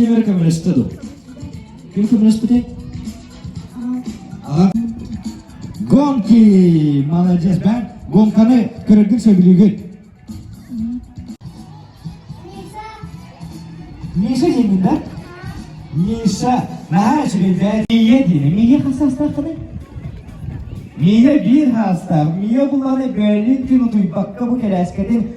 Владимир коммунистті. Кім коммунист де? Гонки, молодец, ben гонканы кыргыз сөйлеген. Neyse zenginler? Neyse, ne şekilde? Miye diyelim, miye hassaslar kadar. Miye bir hasta, miye bunları Berlin günü duybakka bu kere eskedin.